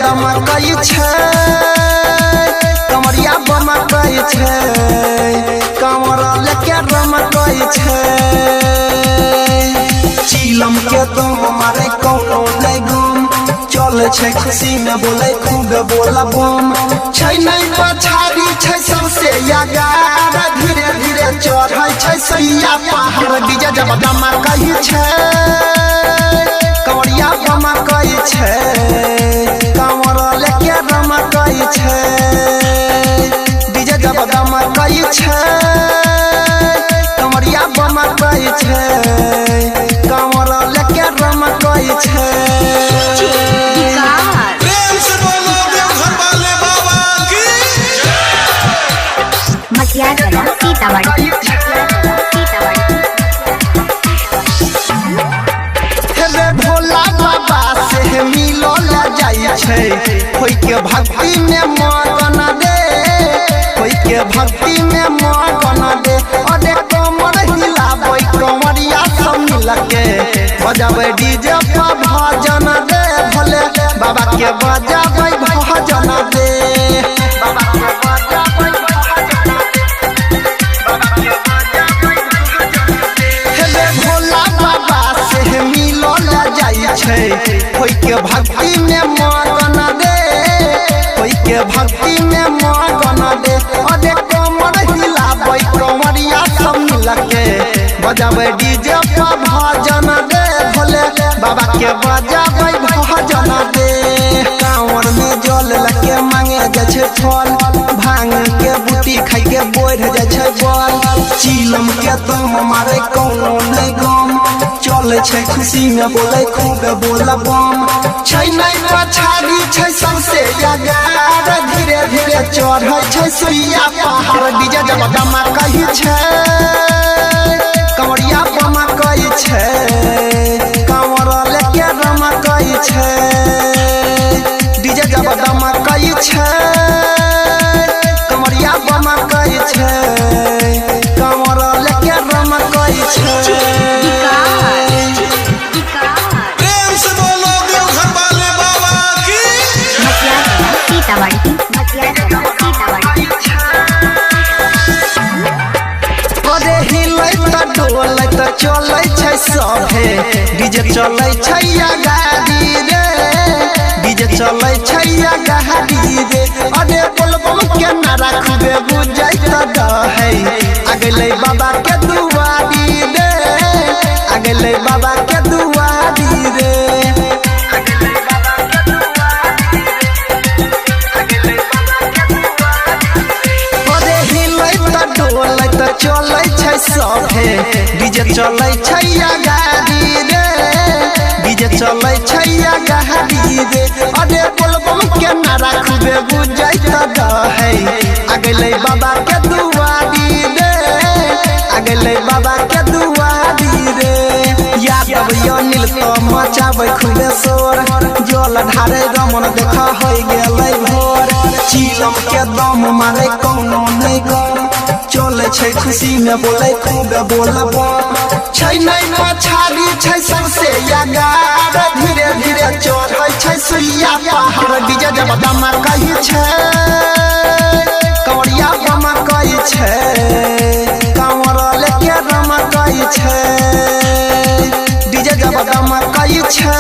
दमकई छै कमरिया बमकई छै कमर लेके रमकई छै चिलम के दम मारे कोनो नहीं गुम चले छै खुशी में बोले खूब बोला बम छै नहीं पछाड़ी छै सबसे यागार धीरे धीरे चढ़ै छै सैया पहाड़ डीजे जब दमकई छै कमरिया बमकई छै कमर लेके रमकई छै डीजे जब दमकई छै कमरिया बमकई छै कमर लेके रमकई छै प्रेम से बोलो देवघर वाले बाबा की मटियागला सीतामढ़ी हे भोला बाबा से मिलल जाई छै होई के भक्ति में मगन दे होई के भक्ति में मगन दे अरे कमर हिलाबै कमरिया सब मिल के बजाबै डीजे पर भजन दे भोले बाबा के बजाबै भजन दे बाबा के बजाबै भजन दे हे भोला बाबा से मिलल जाई छै होई के भक्ति में मगन दे होई के भक्ति में मगन दे अरे कमर हिलाबै कमरिया सब मिल के बजाबै डीजे पर भजन दे भोले बाबा के बजाबै भजन दे कांवर में जल लगे मांगे जाय छै फल भांग के बूटी खाई के बोढ़ जाय छै बल चिलम के दम मारे कोनो नहीं गम चले छै खुशी में बोले खूब बोला बम छै नहीं पछाड़ी छै सबसे यागार धीरे धीरे चढ़ै छै सुइया पहाड़ डीजे जब दमकई छै कमरिया बमकई छै कमर लेके रमकई छै डीजे जब दमकई छै कमरिया बमकई छै कमर लेके रमकई छै प्रेम से बोलो देवघर वाले बाबा की सीतामढ़ी अरे हिलै त डोलै त चलै छै सभे डीजे चलै छै या गाड़ी रे डीजे चलै छै या गाड़ी रे अरे बोलबम के नारा खूबे बुझै त दहै आगलै बाबा के दुआरी रे आगलै बाबा के दुआरी रे अरे हिलै त डोलै त चलै छै सभे डीजे चलै छै या गाड़ी रे डीजे चलै छै या गाड़ी रे अरे बोलबम के नारा खूबे बुझै त दहै आगलै बाबा के दुआरी रे आगलै बाबा के दुआरी रे यादव अनिल तो मचाबै खूबे शोर जल ढारे रमन देखा होई गेलै भोर चिलम के दम मारे कोनो नहीं गम चले छै खुशी में बोले खूब बोला बम छै नहीं पछाड़ी छै सबसे यागार धीरे धीरे चढ़ै छै सुइया पहाड़ डीजे जब दमकई छै कमरिया बमकई छै कमर लेके रमकई छै डीजे जब दमकई छै